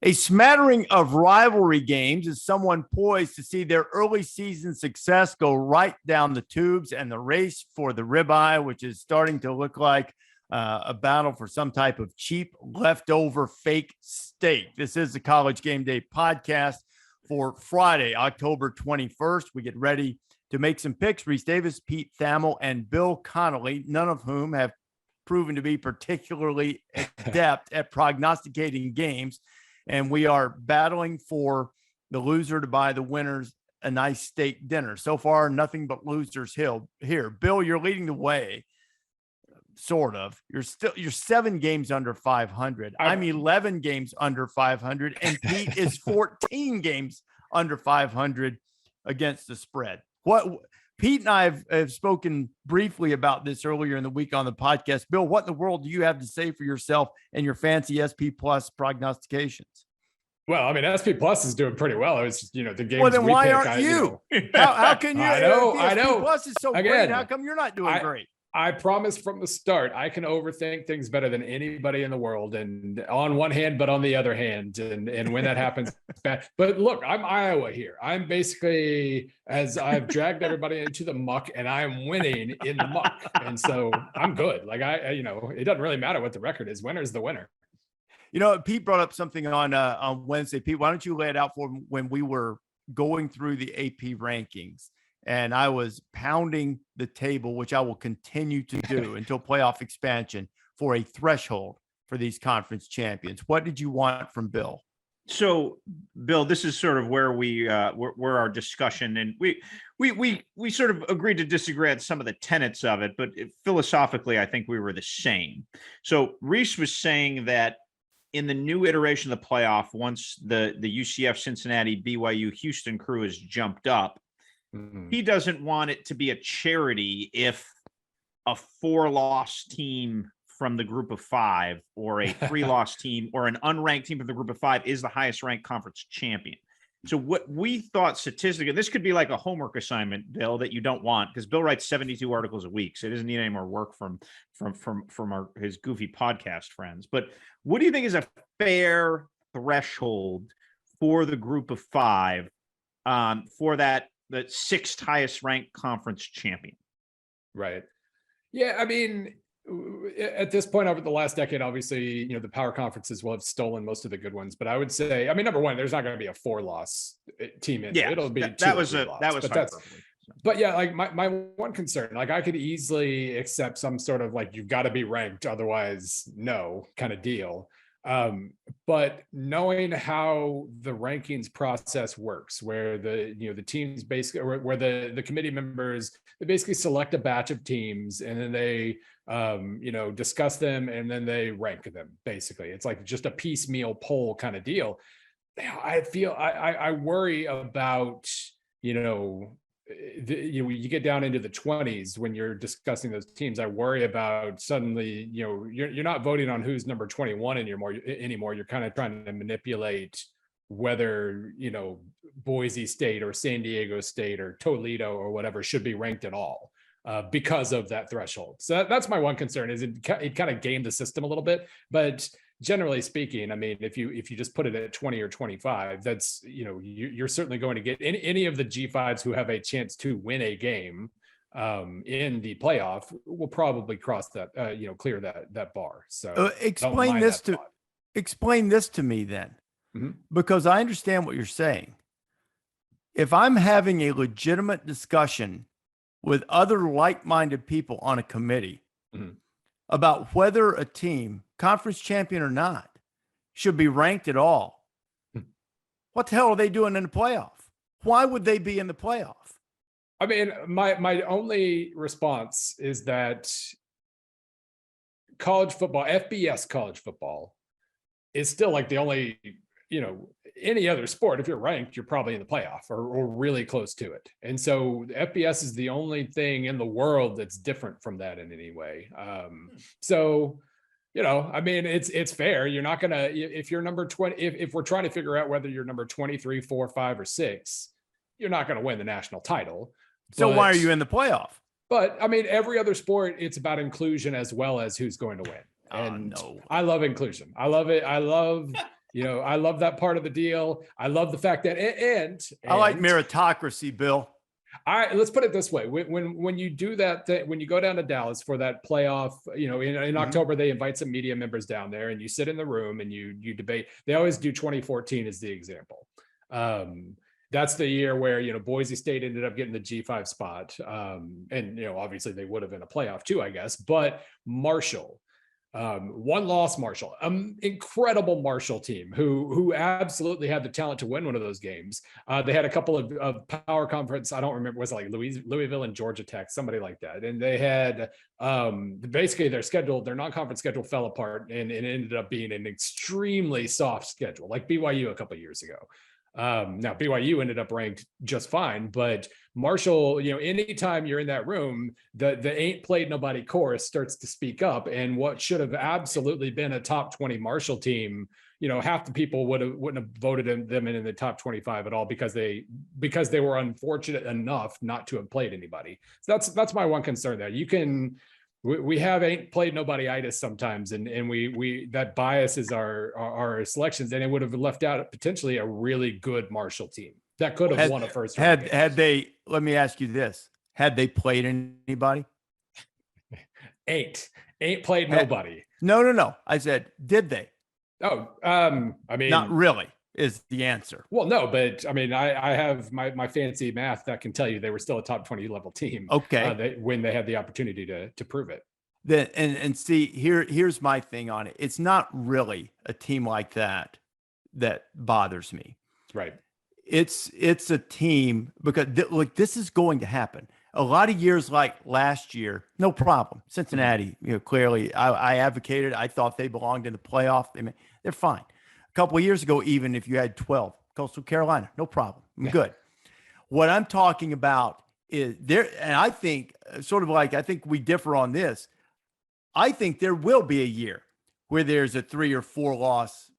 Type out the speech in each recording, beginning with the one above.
A smattering of rivalry games is someone poised to see their early season success go right down the tubes, and the race for the ribeye, which is starting to look like a battle for some type of cheap leftover fake steak. This is the College Game Day podcast for Friday, October 21st. We get ready to make some picks. Rece Davis, Pete Thamel, and Bill Connelly, none of whom have proven to be particularly adept at prognosticating games. And we are battling for the loser to buy the winners a nice steak dinner. So far, nothing but losers here. Bill, you're leading the way, sort of. You're 7 games under 500. I'm 11 games under 500, and Pete is 14 games under 500 against the spread. Pete and I have spoken briefly about this earlier in the week on the podcast. Bill, what in the world do you have to say for yourself and your fancy SP Plus prognostications? Well, I mean, SP Plus is doing pretty well. It's just, the games. Well, then why aren't you? How can you? I know. SP Plus is so great. How come you're not doing great? I promised from the start, I can overthink things better than anybody in the world. And on one hand, but on the other hand, and when that happens, it's bad. But look, I'm Iowa here. I'm basically, as I've dragged everybody into the muck, and I'm winning in the muck. And so I'm good. Like it doesn't really matter what the record is. Winner's the winner. Pete brought up something on Wednesday. Pete, why don't you lay it out for him when we were going through the AP rankings? And I was pounding the table, which I will continue to do until playoff expansion, for a threshold for these conference champions. What did you want from Bill? So, Bill, this is sort of where where our discussion, and we sort of agreed to disagree on some of the tenets of it, but philosophically, I think we were the same. So, Rece was saying that in the new iteration of the playoff, once the UCF, Cincinnati, BYU, Houston crew has jumped up, he doesn't want it to be a charity if a 4-loss team from the group of 5 or a 3-loss team or an unranked team from the group of 5 is the highest ranked conference champion. So what we thought statistically, this could be like a homework assignment, Bill, that you don't want, because Bill writes 72 articles a week, so he doesn't need any more work from his goofy podcast friends. But what do you think is a fair threshold for the group of 5 for the 6th highest ranked conference champion? Right. Yeah. I mean, at this point over the last decade, obviously, the power conferences will have stolen most of the good ones, but I would say, number one, there's not going to be a 4-loss team in there. It'll be that was but yeah, like my one concern, like I could easily accept some sort of like, you've got to be ranked, otherwise no kind of deal. But knowing how the rankings process works, where the teams basically, where the committee members, they basically select a batch of teams and then they, discuss them and then they rank them. Basically, it's like just a piecemeal poll kind of deal. I feel I worry about, you get down into the 20s when you're discussing those teams. I worry about suddenly, you're not voting on who's number 21 anymore. You're kind of trying to manipulate whether, Boise State or San Diego State or Toledo or whatever should be ranked at all because of that threshold. So that's my one concern, is it kind of gamed the system a little bit. But generally speaking, I mean, if you just put it at 20 or 25, that's, you're certainly going to get any of the G5s who have a chance to win a game in the playoff will probably cross that, clear that bar. So explain this to me then, because I understand what you're saying. If I'm having a legitimate discussion with other like-minded people on a committee about whether a team, conference champion or not, should be ranked at all, what the hell are they doing in the playoff? Why would they be in the playoff? I mean, my only response is that college football, FBS college football, is still like the only, any other sport, if you're ranked, you're probably in the playoff or really close to it. And so FBS is the only thing in the world that's different from that in any way. So, I mean, it's fair. You're not going to, if you're number 20, if we're trying to figure out whether you're number 23, 4, 5, or 6, you're not going to win the national title. So why are you in the playoff? But I mean, every other sport, it's about inclusion as well as who's going to win. And no. I love inclusion. I love it. I love, I love that part of the deal. I love the fact that I like meritocracy, Bill. All right, let's put it this way: when you do that, when you go down to Dallas for that playoff, in October they invite some media members down there, and you sit in the room and you debate. They always do 2014 as the example. That's the year where Boise State ended up getting the G5 spot, and obviously they would have been a playoff too, I guess. But Marshall. One loss Marshall, incredible Marshall team who absolutely had the talent to win one of those games. They had a couple of power conference. I don't remember, was it like Louisville and Georgia Tech, somebody like that. And they had basically their non-conference schedule fell apart and it ended up being an extremely soft schedule, like BYU a couple of years ago. Now BYU ended up ranked just fine, but Marshall, anytime you're in that room, the ain't played nobody chorus starts to speak up, and what should have absolutely been a top 20 Marshall team, half the people wouldn't have voted them in the top 25 at all because they were unfortunate enough not to have played anybody. So that's my one concern there. We have ain't played nobody itis sometimes, and we that biases our selections, and it would have left out potentially a really good Marshall team that could have won a first round. Had they, let me ask you this: had they played anybody? Ain't played nobody. No. I said, did they? Oh, I mean, not really is the answer. Well, no, but I mean, I have my fancy math that can tell you they were still a top 20 level team. Okay. When they had the opportunity to prove it. Then and see, here's my thing on it. It's not really a team like that bothers me. Right. It's a team because this is going to happen. A lot of years like last year, no problem. Cincinnati, clearly I advocated. I thought they belonged in the playoff. They're fine. A couple of years ago, even if you had 12, Coastal Carolina, no problem. I'm good. What I'm talking about is there, and I think I think we differ on this. I think there will be a year where there's a 3 or 4 loss.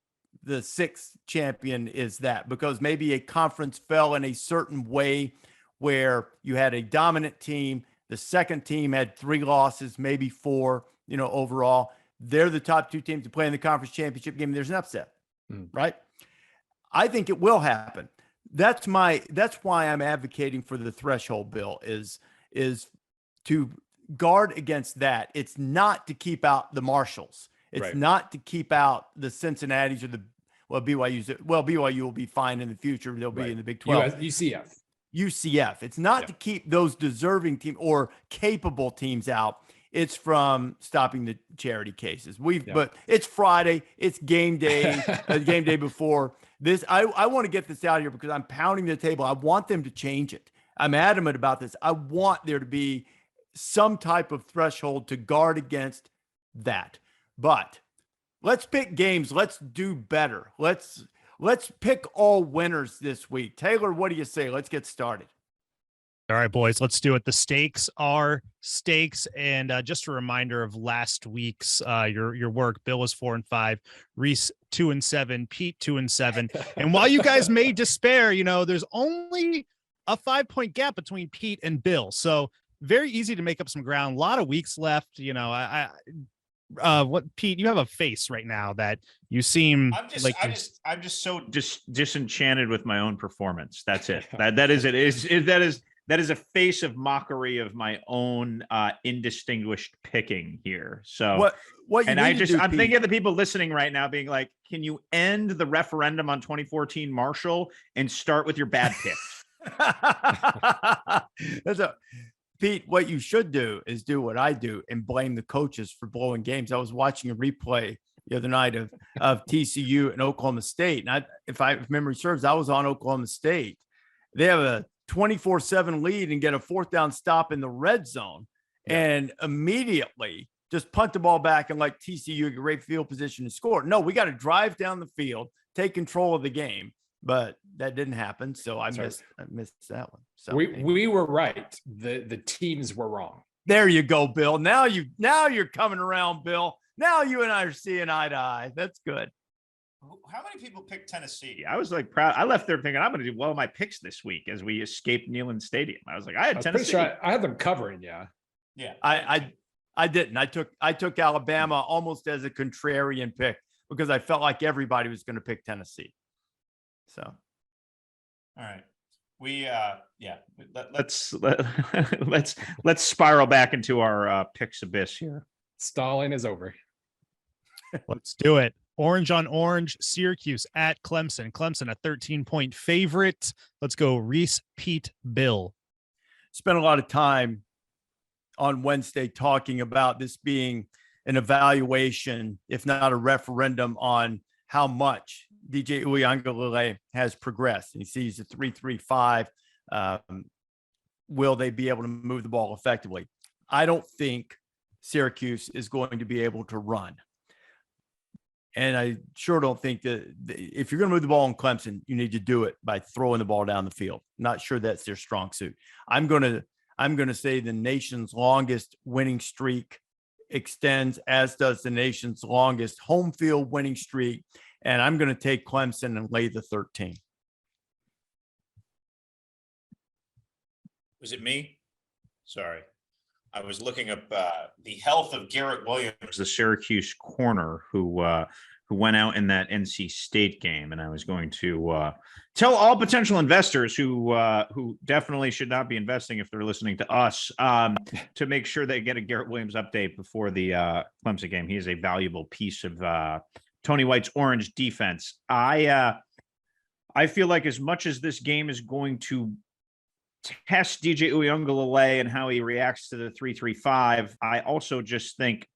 The 6th champion is that, because maybe a conference fell in a certain way where you had a dominant team. The second team had 3 losses, maybe 4, overall. They're the top 2 teams to play in the conference championship game. There's an upset, right? I think it will happen. That's why I'm advocating for the threshold bill is to guard against that. It's not to keep out the Marshalls. It's not to keep out the Cincinnatis or BYU will be fine in the future. They'll be in the Big 12. UCF. It's not to keep those deserving teams or capable teams out. It's from stopping the charity cases. But it's Friday. It's game day. Game day before this. I want to get this out here because I'm pounding the table. I want them to change it. I'm adamant about this. I want there to be some type of threshold to guard against that. But let's pick games. Let's do better. Let's pick all winners this week. Taylor, what do you say? Let's get started. All right, boys, let's do it. The stakes are stakes. And just a reminder of last week's your work. Bill was 4-5, Rece 2-7, Pete 2-7. And while you guys may despair, there's only a 5-point gap between Pete and Bill. So very easy to make up some ground. A lot of weeks left. What, Pete, you have a face right now that you seem I'm just so disenchanted with my own performance. That's it. That is a face of mockery of my own indistinguished picking here. So I'm thinking of the people listening right now being like, can you end the referendum on 2014 Marshall and start with your bad picks? Pete, what you should do is do what I do and blame the coaches for blowing games. I was watching a replay the other night of TCU and Oklahoma State. And if memory serves, I was on Oklahoma State. They have a 24-7 lead and get a 4th down stop in the red zone and immediately just punt the ball back and let TCU get great field position to score. No, we got to drive down the field, take control of the game. But that didn't happen, so I missed that one. So we were right. The teams were wrong. There you go, Bill. Now you're coming around, Bill. Now you and I are seeing eye to eye. That's good. How many people picked Tennessee? I was proud. I left there thinking I'm going to do well in my picks this week as we escaped Neyland Stadium. I was like, I had Tennessee. Pretty sure I had them covering. Yeah. I didn't. I took Alabama almost as a contrarian pick. because I felt like everybody was going to pick Tennessee. So, all right. Let's spiral back into our picks abyss here. Stalling is over. Let's do it. Orange on orange, Syracuse at Clemson. Clemson, a 13-point favorite. Let's go Rece, Pete, Bill. Spent a lot of time on Wednesday talking about this being an evaluation, if not a referendum, on how much DJ Uiagalelei has progressed. He sees a 3.35. Will they be able to move the ball effectively? I don't think Syracuse is going to be able to run. And I sure don't think that if you're going to move the ball in Clemson, you need to do it by throwing the ball down the field. Not sure that's their strong suit. I'm going to say the nation's longest winning streak extends, as does the nation's longest home field winning streak. And I'm going to take Clemson and lay the 13. Was it me? Sorry. I was looking up the health of Garrett Williams, The Syracuse corner who went out in that NC State game, and I was going to tell all potential investors who definitely should not be investing if they're listening to us to make sure they get a Garrett Williams update before the Clemson game. He is a valuable piece of Tony White's orange defense. I feel like as much as this game is going to test DJ Uiagalelei and how he reacts to the 3.35, I also just think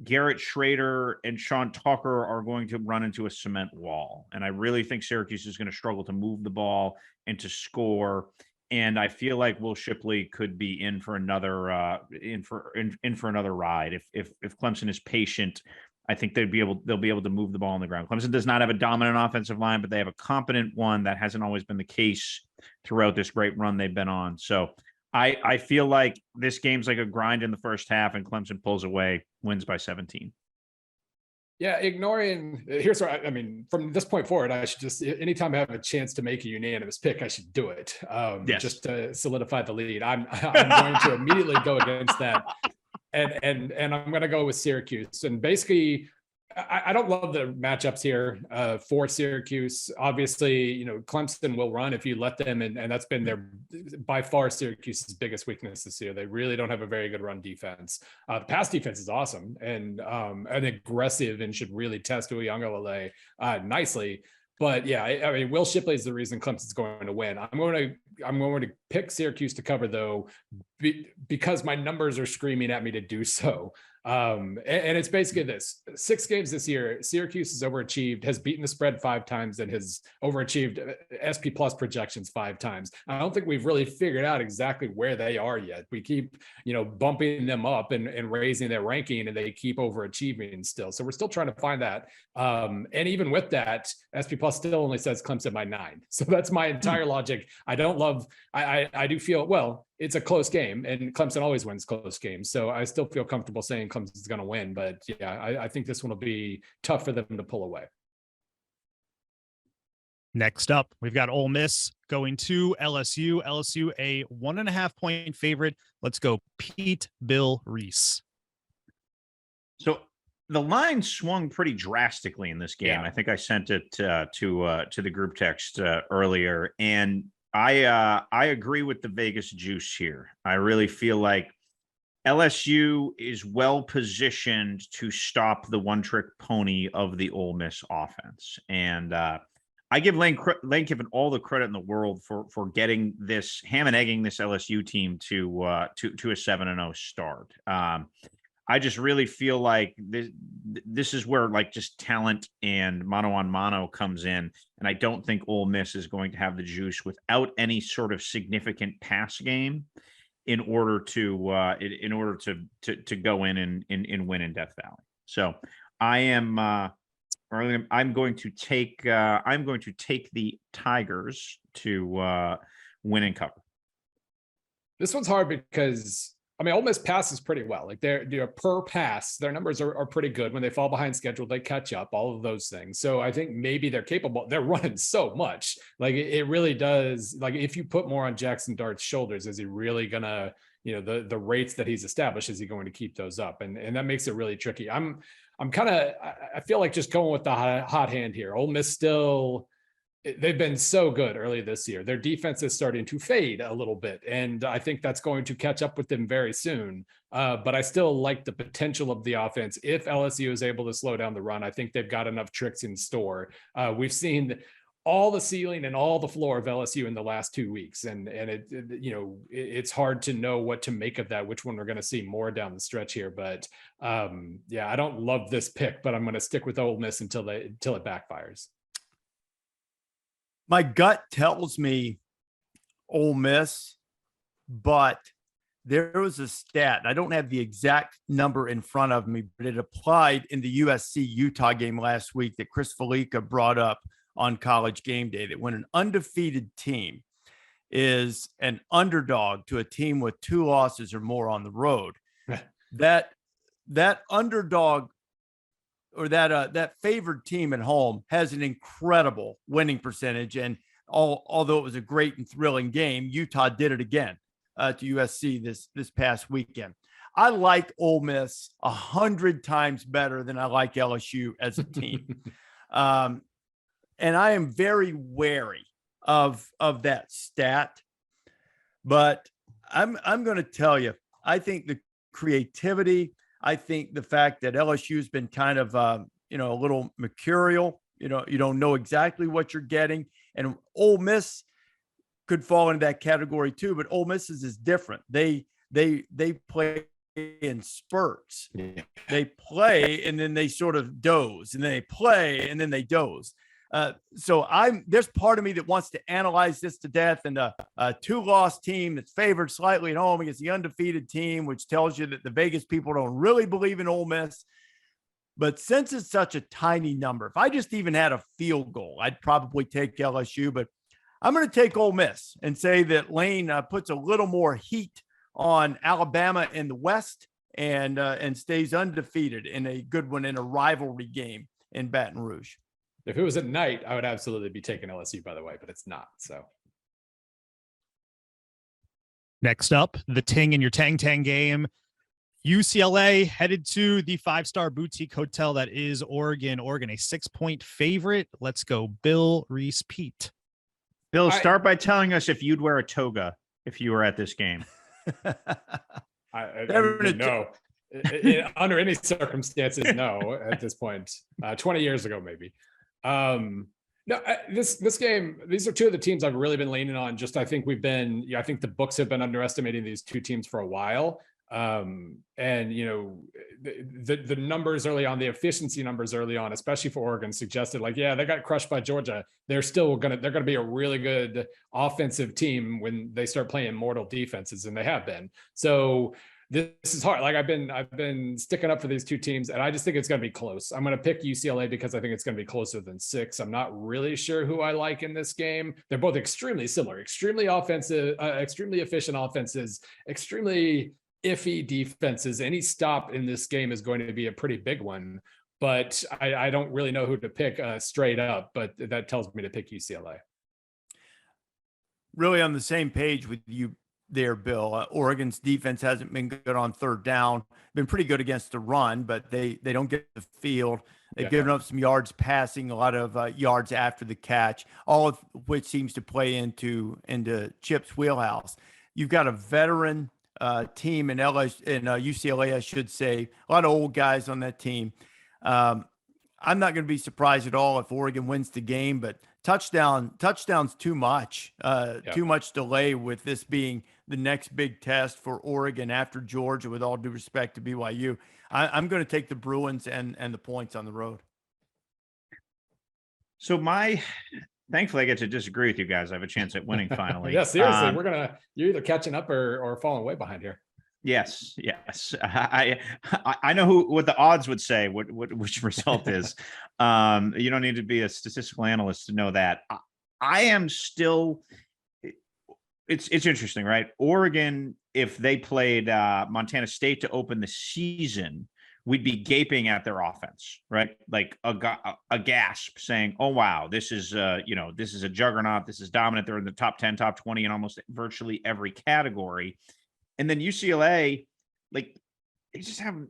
Garrett Schrader and Sean Tucker are going to run into a cement wall. And I really think Syracuse is going to struggle to move the ball and to score. And I feel like Will Shipley could be in for another another ride. If Clemson is patient, I think they'll be able to move the ball on the ground. Clemson does not have a dominant offensive line, but they have a competent one. That hasn't always been the case throughout this great run they've been on. So I feel like this game's like a grind in the first half, and Clemson pulls away, wins by 17. Yeah, here's where I mean, from this point forward, I should just, anytime I have a chance to make a unanimous pick, I should do it. Yes. Just to solidify the lead. I'm going to immediately go against that. And I'm going to go with Syracuse. And basically, I don't love the matchups here for Syracuse. Obviously, Clemson will run if you let them, and that's been by far Syracuse's biggest weakness this year. They really don't have a very good run defense. The pass defense is awesome and aggressive, and should really test Uiagalelei nicely. But yeah, I mean, Will Shipley is the reason Clemson's going to win. I'm going to pick Syracuse to cover, though, because my numbers are screaming at me to do so. And it's basically this: 6 games this year, Syracuse has overachieved, has beaten the spread 5 times, and has overachieved SP plus projections 5 times. I don't think we've really figured out exactly where they are yet. We keep, bumping them up and raising their ranking, and they keep overachieving still. So we're still trying to find that. And even with that, SP plus still only says Clemson by 9. So that's my entire logic. I do feel, well, it's a close game, and Clemson always wins close games. So I still feel comfortable saying Clemson's going to win. But yeah, I think this one will be tough for them to pull away. Next up, we've got Ole Miss going to LSU. LSU, a 1.5-point favorite. Let's go Pete, Bill, Rece. So the line swung pretty drastically in this game. Yeah. I think I sent it to the group text earlier, and I agree with the Vegas juice here. I really feel like LSU is well positioned to stop the one-trick pony of the Ole Miss offense, and I give Lane Kiffin all the credit in the world for getting this, ham and egging this LSU team to a 7-0 start. I just really feel like this is where like just talent and mano on mano comes in. And I don't think Ole Miss is going to have the juice without any sort of significant pass game in order to go in and win in Death Valley. So I'm going to take the Tigers to win and cover. This one's hard because, I mean, Ole Miss passes pretty well. Like they're per pass, their numbers are pretty good. When they fall behind schedule, they catch up, all of those things. So I think maybe they're capable. They're running so much. Like it really does. Like if you put more on Jackson Dart's shoulders, is he really gonna, the rates that he's established, is he going to keep those up? And that makes it really tricky. I feel like just going with the hot hand here. Ole Miss still, they've been so good early this year. Their defense is starting to fade a little bit, and I think that's going to catch up with them very soon. But I still like the potential of the offense. If LSU is able to slow down the run, I think they've got enough tricks in store. We've seen all the ceiling and all the floor of LSU in the last 2 weeks. And it's hard to know what to make of that, which one we're going to see more down the stretch here. But I don't love this pick, but I'm going to stick with Ole Miss until it backfires. My gut tells me Ole Miss, but there was a stat. I don't have the exact number in front of me, but it applied in the USC-Utah game last week that Chris Felica brought up on College Game Day, that when an undefeated team is an underdog to a team with 2 losses or more on the road, that underdog or that favored team at home has an incredible winning percentage. And although it was a great and thrilling game, Utah did it again to USC this past weekend. I like Ole Miss 100 times better than I like LSU as a team. And I am very wary of that stat, but I'm going to tell you, I think the creativity, I think the fact that LSU has been kind of, a little mercurial, you don't know exactly what you're getting, and Ole Miss could fall into that category too, but Ole Miss is different. They play in spurts. Yeah. They play and then they sort of doze, and then they play and then they doze. So there's part of me that wants to analyze this to death, and a 2-loss team that's favored slightly at home against the undefeated team, which tells you that the Vegas people don't really believe in Ole Miss. But since it's such a tiny number, if I just even had a field goal, I'd probably take LSU, but I'm going to take Ole Miss and say that Lane puts a little more heat on Alabama in the West and stays undefeated in a good one in a rivalry game in Baton Rouge. If it was at night, I would absolutely be taking LSU, by the way, but it's not. So next up, the Ting in your Tang game. UCLA headed to the 5-star boutique hotel that is Oregon, a 6-point favorite. Let's go, Bill, Rece, Pete. Bill, start by telling us if you'd wear a toga if you were at this game. No. Under any circumstances, no. At this point, 20 years ago, maybe. This game, these are 2 of the teams I've really been leaning on. I think the books have been underestimating these 2 teams for a while. And the numbers early on, the efficiency numbers early on, especially for Oregon, suggested they got crushed by Georgia. They're gonna be a really good offensive team when they start playing mortal defenses, and they have been. So this is hard. I've been sticking up for these 2 teams, and I just think it's going to be close. I'm going to pick UCLA because I think it's going to be closer than 6. I'm not really sure who I like in this game. They're both extremely similar, extremely offensive, extremely efficient offenses, extremely iffy defenses. Any stop in this game is going to be a pretty big one, but I don't really know who to pick straight up, but that tells me to pick UCLA. Really on the same page with you there, Bill. Oregon's defense hasn't been good on 3rd down, been pretty good against the run, but they don't get the field. They've given up some yards passing, a lot of yards after the catch, all of which seems to play into Chip's wheelhouse. You've got a veteran team in UCLA, I should say, a lot of old guys on that team. I'm not going to be surprised at all if Oregon wins the game, but touchdowns too much, too much delay with this being the next big test for Oregon after Georgia, with all due respect to BYU. I'm going to take the Bruins and the points on the road. So thankfully I get to disagree with you guys. I have a chance at winning finally. Yeah, seriously, you're either catching up or falling way behind here. Yes. I know what the odds would say, which result is. You don't need to be a statistical analyst to know that. I am still. It's interesting, right? Oregon, if they played Montana State to open the season, we'd be gaping at their offense, right? Like a gasp, saying, "Oh wow, this is this is a juggernaut. This is dominant. They're in the top 10, top 20 in almost virtually every category." And then UCLA, they just haven't.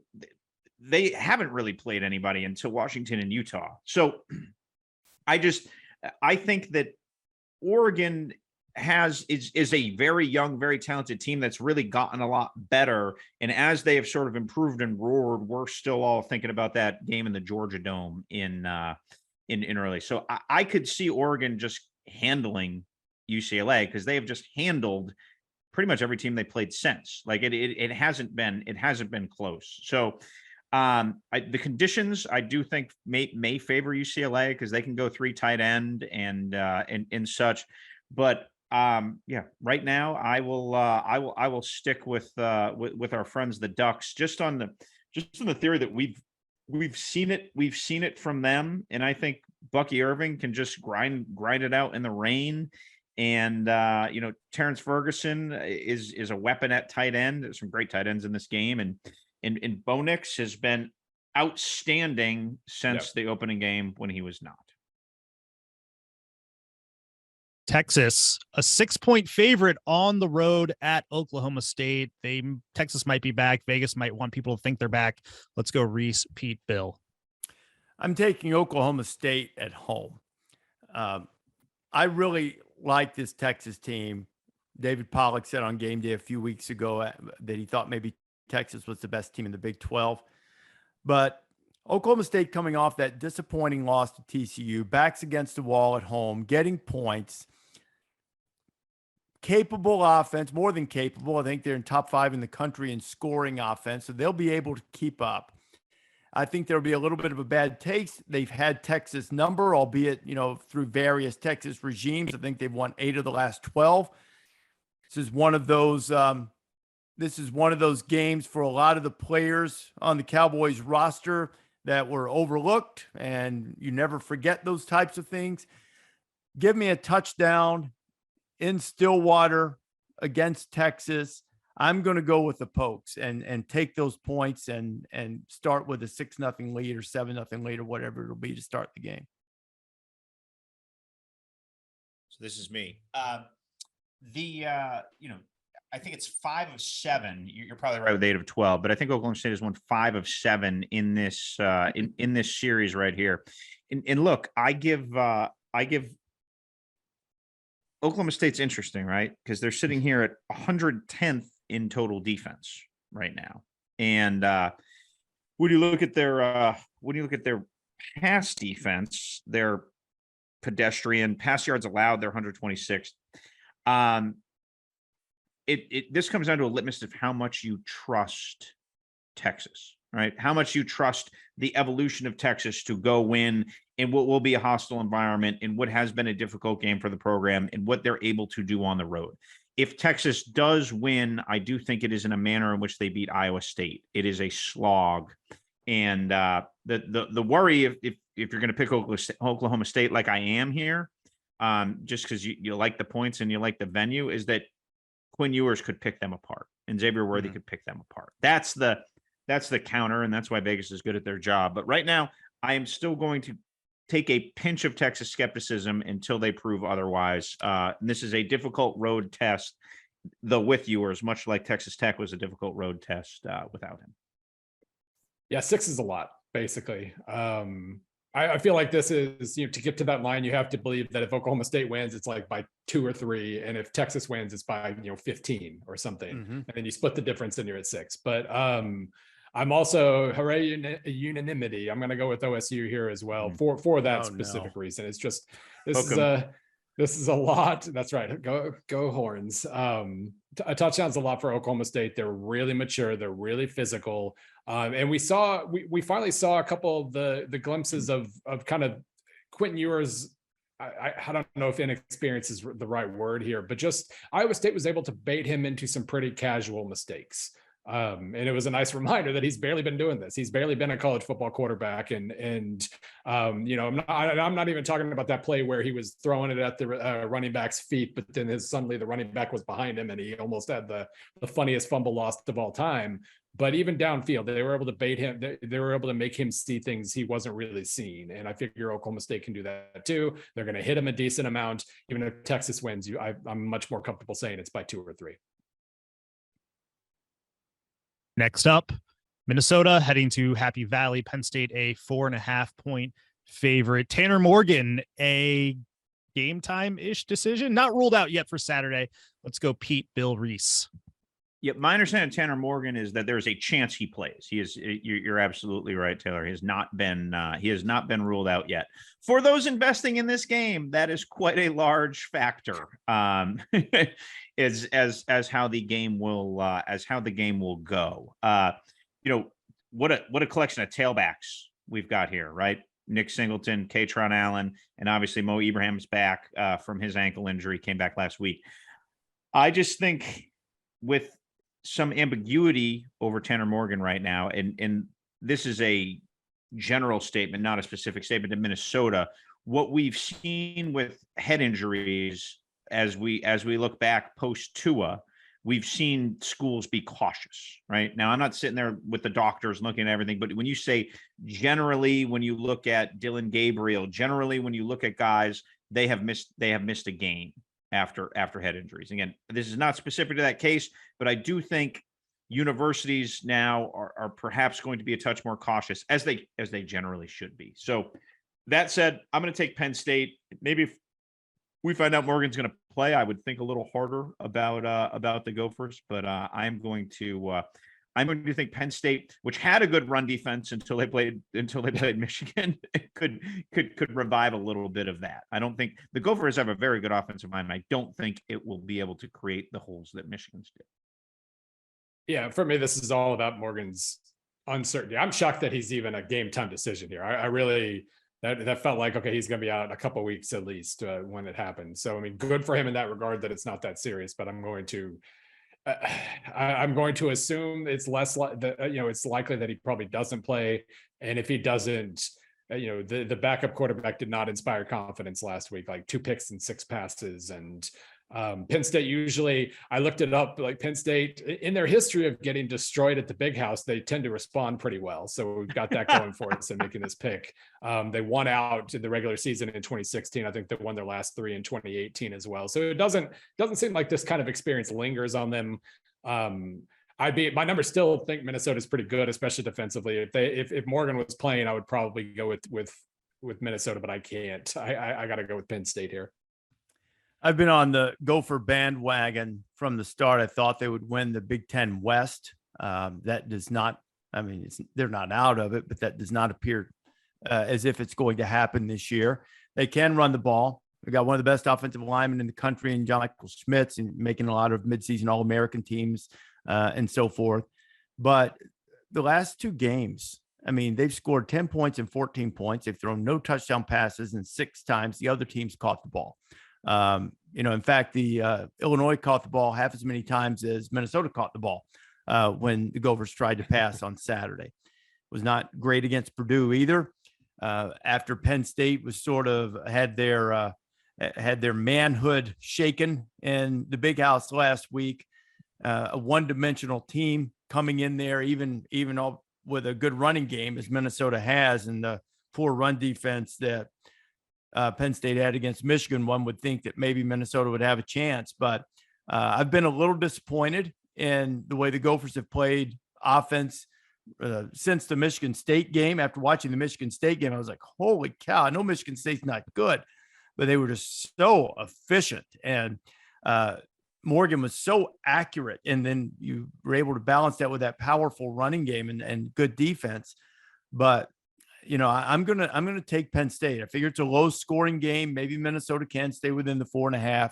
they haven't really played anybody until Washington and Utah. So I think that Oregon is a very young, very talented team that's really gotten a lot better. And as they have sort of improved and roared, we're still all thinking about that game in the Georgia Dome in early. So I could see Oregon just handling UCLA because they have just handled pretty much every team they played since. Like it hasn't been close. So the conditions I do think may favor UCLA because they can go 3 tight end and such. But right now I will stick with our friends the Ducks just on the theory that we've seen it from them, and I think Bucky Irving can just grind it out in the rain. And Terrence Ferguson is a weapon at tight end. There's some great tight ends in this game, and Bo Nix has been outstanding since the opening game when he was not. Texas, a 6-point favorite on the road at Oklahoma State. Texas might be back. Vegas might want people to think they're back. Let's go Rece, Pete, Bill. I'm taking Oklahoma State at home. I really like this Texas team. David Pollack said on GameDay a few weeks ago that he thought maybe Texas was the best team in the Big 12. But Oklahoma State coming off that disappointing loss to TCU, backs against the wall at home, getting points. Capable offense, more than capable. I think they're in top 5 in the country in scoring offense, so they'll be able to keep up. I think there'll be a little bit of a bad taste. They've had Texas number, albeit, through various Texas regimes. I think they've won 8 of the last 12. This is one of those games for a lot of the players on the Cowboys roster that were overlooked, and you never forget those types of things. Give me a touchdown in Stillwater against Texas. I'm going to go with the Pokes and take those points and start with a 6-0 lead or 7-0 lead or whatever it'll be to start the game. So this is me. I think it's 5 of 7. You're probably right with 8 of 12, but I think Oklahoma State has won 5 of 7 in this in this series right here. And look, I give Oklahoma State's interesting, right? Because they're sitting here at 110th in total defense right now. And when you look at their pass defense, their pedestrian pass yards allowed, they're 126th. This comes down to a litmus of how much you trust Texas, right? How much you trust the evolution of Texas to go win in what will be a hostile environment, in what has been a difficult game for the program, and what they're able to do on the road. If Texas does win, I do think it is in a manner in which they beat Iowa State. It is a slog. And the worry, if you're going to pick Oklahoma State like I am here, just because you like the points and you like the venue, is that Quinn Ewers could pick them apart and Xavier Worthy could pick them apart. That's the counter, and that's why Vegas is good at their job. But right now, I am still going to take a pinch of Texas skepticism until they prove otherwise. This is a difficult road test, though with Ewers, much like Texas Tech was a difficult road test without him. Yeah, 6 is a lot, basically. I feel like this is, to get to that line, you have to believe that if Oklahoma State wins, it's like by 2 or 3. And if Texas wins, it's by, 15 or something. And then you split the difference and you're at 6. But I'm also hooray unanimity. I'm going to go with OSU here as well for that specific reason. It's just, this is a lot. That's right. Go Horns. A touchdown's a lot for Oklahoma State. They're really mature. They're really physical. And we finally saw a couple of the glimpses of kind of Quentin Ewers. I don't know if inexperience is the right word here, but just Iowa State was able to bait him into some pretty casual mistakes. And it was a nice reminder that he's barely been doing this. He's barely been a college football quarterback. I'm not even talking about that play where he was throwing it at the running back's feet, but then suddenly the running back was behind him and he almost had the funniest fumble lost of all time. But even downfield, they were able to bait him. They were able to make him see things he wasn't really seeing. And I figure Oklahoma State can do that too. They're going to hit him a decent amount. Even if Texas wins, I'm much more comfortable saying it's by 2 or 3. Next up, Minnesota heading to Happy Valley. Penn State a 4.5-point favorite. Tanner Morgan, a game time-ish decision, not ruled out yet for Saturday. Let's go Pete, Bill, Rece. Yeah, my understanding of Tanner Morgan is that there's a chance he plays. You're absolutely right, Taylor. He has not been ruled out yet. For those investing in this game, that is quite a large factor. As how the game will go. What a collection of tailbacks we've got here, right? Nick Singleton, Katron Allen, and obviously Mo Ibrahim's back from his ankle injury, came back last week. I just think with some ambiguity over Tanner Morgan right now, and this is a general statement, not a specific statement to Minnesota. What we've seen with head injuries as we look back post Tua, we've seen schools be cautious, right? Now, I'm not sitting there with the doctors looking at everything, but when you say generally, when you look at Dylan Gabriel, generally, when you look at guys, they have missed a game after head injuries. Again, this is not specific to that case, but I do think universities now are perhaps going to be a touch more cautious, as they generally should be. So that said, I'm going to take Penn State. Maybe if we find out Morgan's going to play, I would think a little harder about the Gophers, but I'm going to think Penn State, which had a good run defense until they played Michigan, could revive a little bit of that. I don't think the Gophers have a very good offensive line, and I don't think it will be able to create the holes that Michigan's did. Yeah, for me, this is all about Morgan's uncertainty. I'm shocked that he's even a game time decision here. I really that felt like, okay, he's going to be out a couple of weeks at least when it happened. So, I mean, good for him in that regard that it's not that serious, but I'm going to assume it's it's likely that he probably doesn't play. And if he doesn't, the backup quarterback did not inspire confidence last week, like 2 picks and 6 passes. And Penn State usually, I looked it up, like Penn State in their history of getting destroyed at the big house, they tend to respond pretty well. So we've got that going for us in making this pick. They won out in the regular season in 2016. I think they won their last 3 in 2018 as well. So it doesn't seem like this kind of experience lingers on them. My numbers still think Minnesota's pretty good, especially defensively. If Morgan was playing, I would probably go with Minnesota, but I can't. I got to go with Penn State here. I've been on the Gopher bandwagon from the start. I thought they would win the Big Ten West. That does not, they're not out of it, but that does not appear as if it's going to happen this year. They can run the ball. They got one of the best offensive linemen in the country in John Michael Schmitz, and making a lot of midseason All-American teams and so forth. But the last 2 games, they've scored 10 points and 14 points. They've thrown no touchdown passes, and 6 times the other teams caught the ball. In fact, the Illinois caught the ball half as many times as Minnesota caught the ball when the Gophers tried to pass on Saturday. It was not great against Purdue either. After Penn State was sort of had their manhood shaken in the big house last week, a one-dimensional team coming in there, even all with a good running game as Minnesota has, and the poor run defense that Penn State had against Michigan, one would think that maybe Minnesota would have a chance. But I've been a little disappointed in the way the Gophers have played offense since the Michigan State game. After watching the Michigan State game, I was like, holy cow, I know Michigan State's not good, but they were just so efficient. And Morgan was so accurate. And then you were able to balance that with that powerful running game and good defense. But I'm gonna take Penn State. I figure it's a low scoring game. Maybe Minnesota can stay within the 4.5,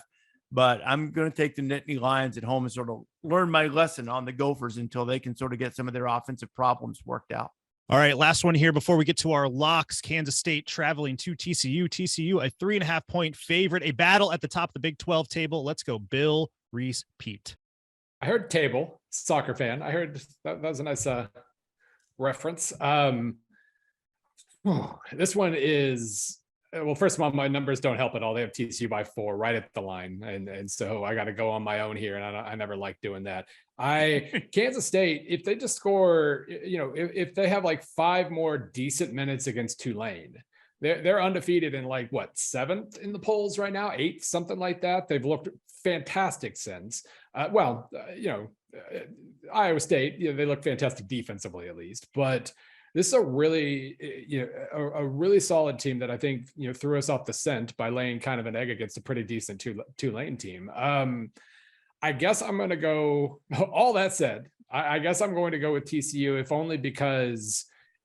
but I'm gonna take the Nittany Lions at home and sort of learn my lesson on the Gophers until they can sort of get some of their offensive problems worked out. All right, last one here before we get to our locks. Kansas State traveling to TCU. TCU, a 3.5-point favorite, a battle at the top of the Big 12 table. Let's go, Bill, Rece, Pete. I heard table, soccer fan. I heard that was a nice reference. This one is, well, first of all, my numbers don't help at all. They have TCU by 4 right at the line. And so I got to go on my own here. And I never like doing that. Kansas State, if they just score, if they have like 5 more decent minutes against Tulane, they're undefeated in 7th in the polls right now, 8th, something like that. They've looked fantastic since. Iowa State, they look fantastic defensively, at least, but this is a really, a really solid team that I think, threw us off the scent by laying kind of an egg against a pretty decent Tulane team. I guess I'm going to go, all that said, I guess I'm going to go with TCU, if only because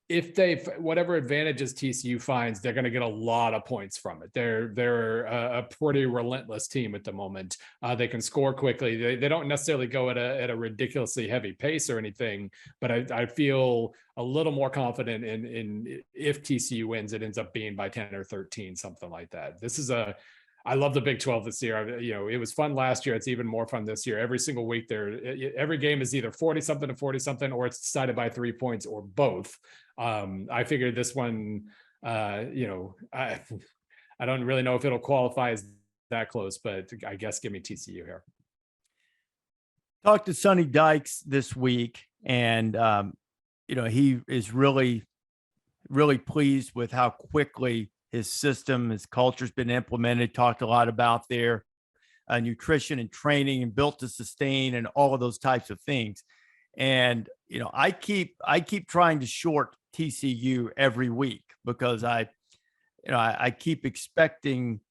if whatever advantages TCU finds, they're going to get a lot of points from it. They're a pretty relentless team at the moment. They can score quickly. They don't necessarily go at a ridiculously heavy pace or anything, but I feel a little more confident in if TCU wins, it ends up being by 10 or 13, something like that. I love the Big 12 this year. It was fun last year. It's even more fun this year. Every single week every game is either 40 something to 40 something, or it's decided by 3 points, or both. I figured this one, I don't really know if it'll qualify as that close, but I guess give me TCU here. Talked to Sonny Dykes this week, and he is really, really pleased with how quickly his system, his culture's been implemented. Talked a lot about their nutrition and training, and built to sustain, and all of those types of things. And I keep trying to short TCU every week, because I keep expecting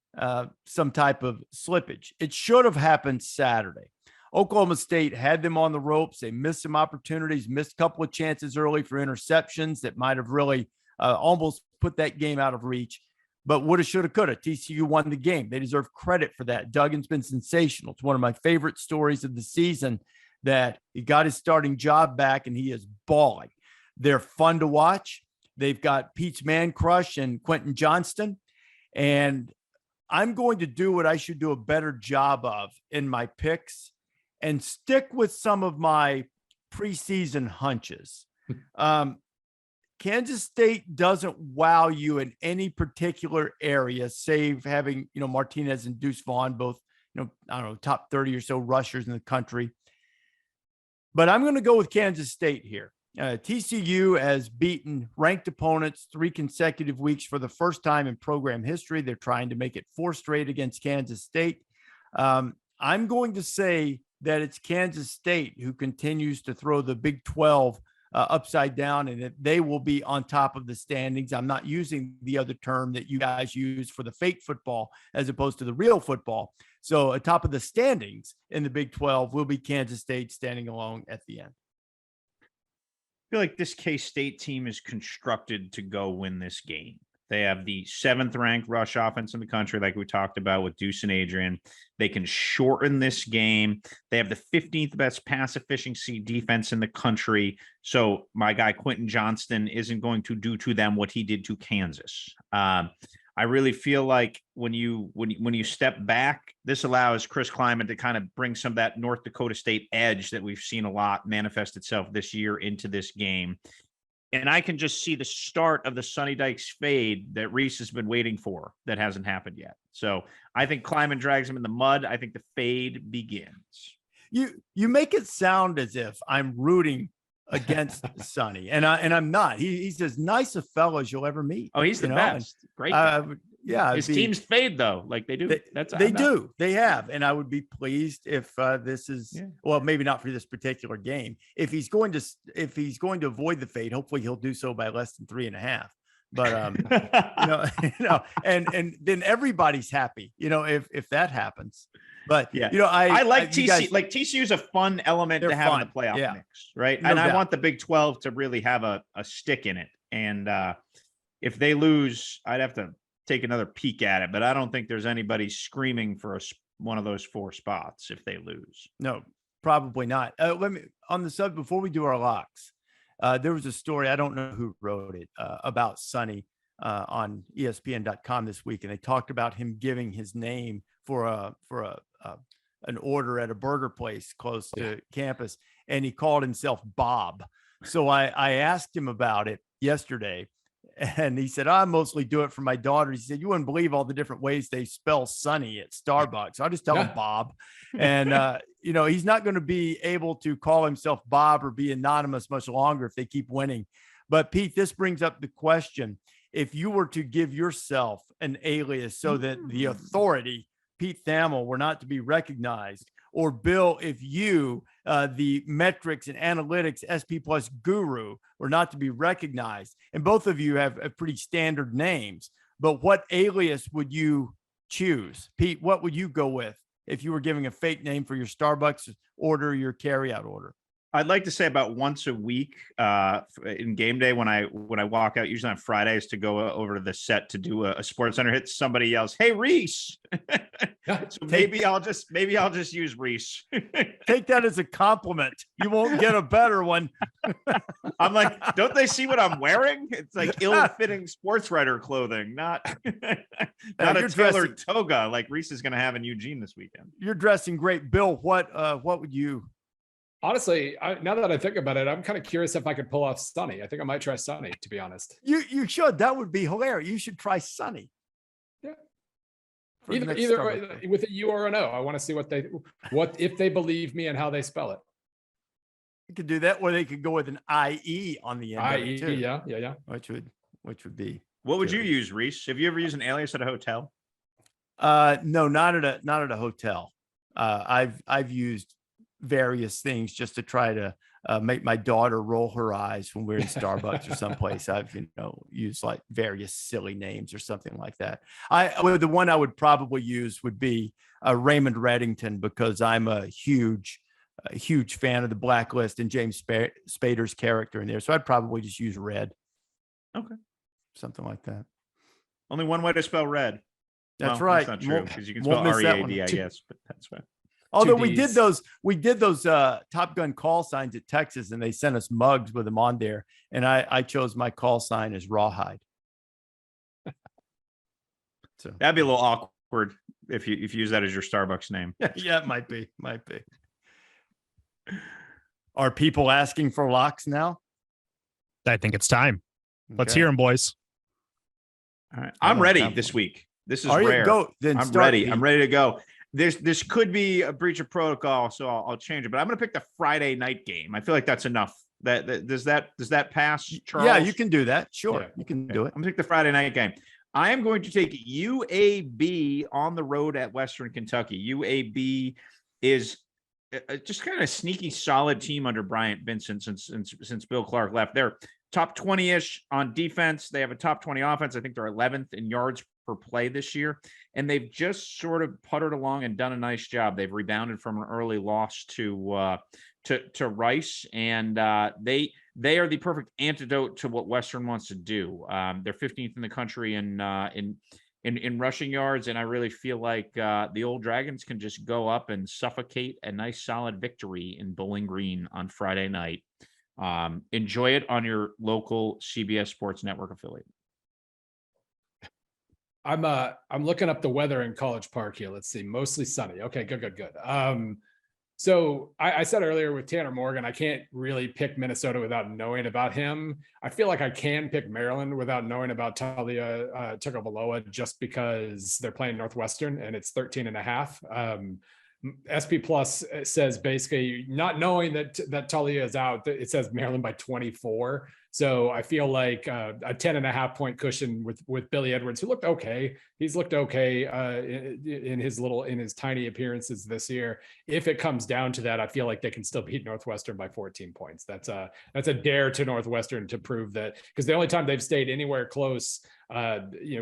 some type of slippage. It should have happened Saturday. Oklahoma State had them on the ropes. They missed some opportunities, missed a couple of chances early for interceptions that might have really almost put that game out of reach. But woulda, shoulda, coulda. TCU won the game. They deserve credit for that. Duggan's been sensational. It's one of my favorite stories of the season, that he got his starting job back and he is balling. They're fun to watch. They've got Pete's man crush and Quentin Johnston. And I'm going to do what I should do a better job of in my picks and stick with some of my preseason hunches. Kansas State doesn't wow you in any particular area, save having, Martinez and Deuce Vaughn, both, top 30 or so rushers in the country. But I'm going to go with Kansas State here. TCU has beaten ranked opponents 3 consecutive weeks for the first time in program history. They're trying to make it 4 straight against Kansas State. I'm going to say that it's Kansas State who continues to throw the Big 12 upside down, and that they will be on top of the standings. I'm not using the other term that you guys use for the fake football as opposed to the real football. So atop of the standings in the Big 12 will be Kansas State standing alone at the end. I feel like this K-State team is constructed to go win this game. They have the 7th ranked rush offense in the country, like we talked about with Deuce and Adrian. They can shorten this game. They have the 15th best pass efficiency defense in the country. So my guy Quentin Johnston isn't going to do to them what he did to Kansas. I really feel like when you step back, this allows Chris Kleiman to kind of bring some of that North Dakota State edge that we've seen a lot manifest itself this year into this game. And I can just see the start of the Sonny Dykes fade that Rece has been waiting for that hasn't happened yet. So I think Kleiman drags him in the mud. I think the fade begins. You make it sound as if I'm rooting against Sonny, and I'm not. He's as nice a fellow as you'll ever meet. Oh, he's the best. Great. Yeah, his teams fade though, like they do. They have, and I would be pleased if this is well, maybe not for this particular game. If he's going to avoid the fade, hopefully he'll do so by less than 3.5. But and then everybody's happy, if that happens. But I like TCU. Like TCU is a fun element to have in the playoff mix, right? And I want the Big 12 to really have a stick in it. And if they lose, I'd have to take another peek at it. But I don't think there's anybody screaming for one of those 4 spots if they lose. No, probably not. Let me on the sub before we do our locks. There was a story, I don't know who wrote it, about Sonny on ESPN.com this week, and they talked about him giving his name for an order at a burger place close to campus, and he called himself Bob. So I asked him about it yesterday, and he said, I mostly do it for my daughter. He said, you wouldn't believe all the different ways they spell Sonny at Starbucks. So I just tell him Bob. And, he's not going to be able to call himself Bob or be anonymous much longer if they keep winning. But Pete, this brings up the question. If you were to give yourself an alias so that the authority, Pete Thamel, were not to be recognized, or Bill, if you the metrics and analytics SP Plus guru or not to be recognized. And both of you have pretty standard names. But what alias would you choose? Pete, what would you go with if you were giving a fake name for your Starbucks order, your carryout order? I'd like to say about once a week in game day when I walk out, usually on Fridays to go over to the set to do a Sports Center hit, somebody yells, "Hey, Rece!" So maybe I'll just use Rece. Take that as a compliment. You won't get a better one. I'm like, don't they see what I'm wearing? It's like ill-fitting sports writer clothing, not a tailored toga like Rece is going to have in Eugene this weekend. You're dressing great, Bill. What would you? Honestly, now that I think about it, I'm kind of curious if I could pull off Sunny. I think I might try Sunny, to be honest. You should. That would be hilarious. You should try Sunny. Yeah. Either with a U or an O. I want to see what if they believe me and how they spell it. You could do that, or they could go with an IE on the end. IE, too. Yeah. Which would be. What would you use, Rece? Have you ever used an alias at a hotel? No, not at a hotel. I've used various things just to try to make my daughter roll her eyes when we're in Starbucks or someplace. I've used like various silly names or something like that. The one I would probably use would be Raymond Reddington, because I'm a huge fan of the Blacklist and James Spader's character in there. So I'd probably just use Red. Okay, something like that. Only one way to spell red. That's right. That's not true, because you can spell READ, I guess, but that's right. Although we did those Top Gun call signs at Texas, and they sent us mugs with them on there. And I chose my call sign as Rawhide. So that'd be a little awkward if you use that as your Starbucks name. Yeah, it might be. Are people asking for locks now? I think it's time. Let's hear them, boys. All right. I'm ready this week. This is rare. I'm ready. Pete. I'm ready to go. This could be a breach of protocol, so I'll change it. But I'm going to pick the Friday night game. I feel like that's enough. Does that pass, Charles? Yeah, you can do that. Sure, yeah. You can do it. I'm going to pick the Friday night game. I am going to take UAB on the road at Western Kentucky. UAB is just kind of a sneaky, solid team under Bryant Vincent since Bill Clark left. They're top 20-ish on defense. They have a top 20 offense. I think they're 11th in yards per play this year, and they've just sort of puttered along and done a nice job. They've rebounded from an early loss to Rice, and they are the perfect antidote to what Western wants to do. They're 15th in the country in rushing yards, and I really feel like the old Dragons can just go up and suffocate a nice solid victory in Bowling Green on Friday night. Enjoy it on your local CBS Sports Network affiliate. I'm looking up the weather in College Park here. Let's see, mostly sunny. Okay, good. So I said earlier with Tanner Morgan, I can't really pick Minnesota without knowing about him. I feel like I can pick Maryland without knowing about Talia Tagovailoa, just because they're playing Northwestern and it's 13.5. SP Plus says basically, not knowing that Talia is out, it says Maryland by 24. So I feel like a 10.5 point cushion with Billy Edwards, who looked okay. He's looked okay in his tiny appearances this year. If it comes down to that, I feel like they can still beat Northwestern by 14 points. That's a dare to Northwestern to prove that, because the only time they've stayed anywhere close, they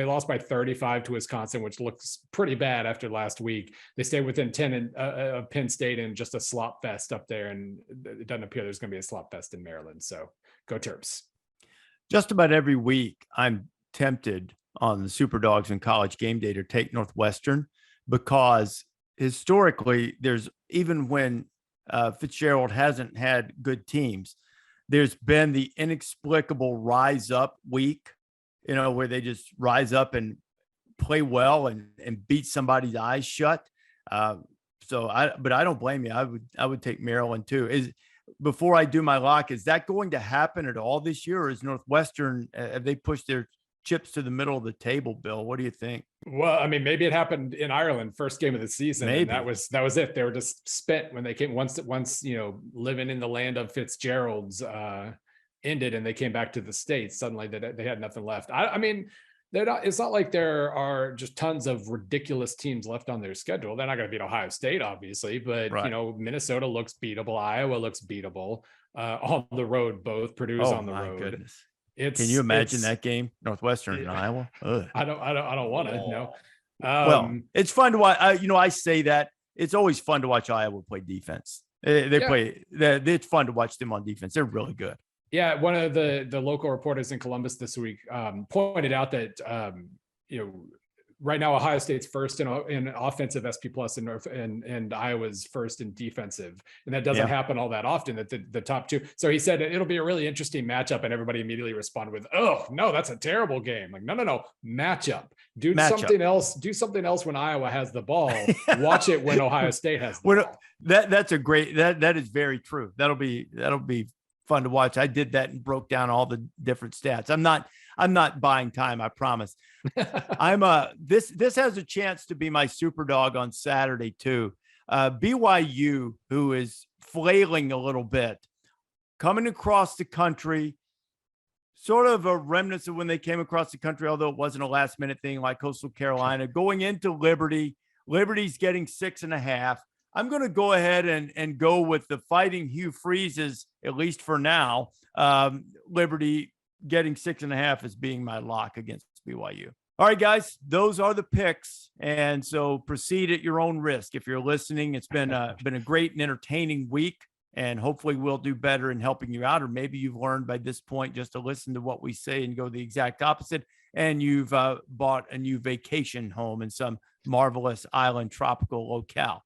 lost by 35 to Wisconsin, which looks pretty bad after last week. They stayed within 10 of Penn State in just a slop fest up there, and it doesn't appear there's going to be a slop fest in Maryland. So go Terps. Just about every week, I'm tempted on the Super Dogs and College Game Day to take Northwestern, because historically, there's, even when Fitzgerald hasn't had good teams, there's been the inexplicable rise up week, where they just rise up and play well and beat somebody's eyes shut. But I don't blame you. I would take Maryland too. Before I do my lock, is that going to happen at all this year, or is Northwestern, have they pushed their chips to the middle of the table, Bill? What do you think? Well, I mean, maybe it happened in Ireland, first game of the season. Maybe. And that was it. They were just spent when they came, once living in the land of Fitzgerald's ended and they came back to the States. Suddenly they had nothing left. I mean, It's not like there are just tons of ridiculous teams left on their schedule. They're not going to beat Ohio State, obviously, but Right. Minnesota looks beatable. Iowa looks beatable on the road. Both Purdue's on the road. Goodness. Can you imagine that game, Northwestern and Iowa? Ugh. I don't want to. No. Well, it's fun to watch. I say that it's always fun to watch Iowa play defense. It's fun to watch them on defense. They're really good. Yeah, one of the local reporters in Columbus this week pointed out that right now Ohio State's first in offensive SP plus and Iowa's first in defensive, and that doesn't happen all that often. That the top two. So he said it'll be a really interesting matchup, and everybody immediately responded with, "Oh no, that's a terrible game." Like no matchup. Something else. Do something else when Iowa has the ball. Watch it when Ohio State has the ball. That's a great. That is very true. That'll be fun to watch. I did that and broke down all the different stats. I'm not buying time, I promise. This has a chance to be my super dog on Saturday too. BYU, who is flailing a little bit, coming across the country, sort of a remnants of when they came across the country, although it wasn't a last minute thing like Coastal Carolina, going into Liberty. Liberty's getting 6.5. I'm going to go ahead and go with the Fighting Hugh Freezes, at least for now. Liberty getting 6.5 as being my lock against BYU. All right, guys, those are the picks. And so proceed at your own risk. If you're listening, it's been a great and entertaining week, and hopefully we'll do better in helping you out. Or maybe you've learned by this point just to listen to what we say and go the exact opposite. And you've bought a new vacation home in some marvelous island tropical locale.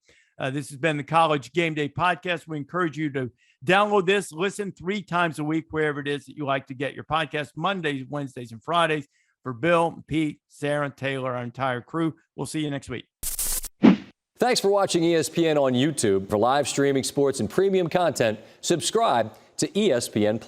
This has been the College Game Day podcast. We encourage you to download this, listen 3 times a week, wherever it is that you like to get your podcast, Mondays, Wednesdays, and Fridays. For Bill, Pete, Sarah, Taylor, our entire crew, we'll see you next week. Thanks for watching ESPN on YouTube. For live streaming sports and premium content, subscribe to ESPN+.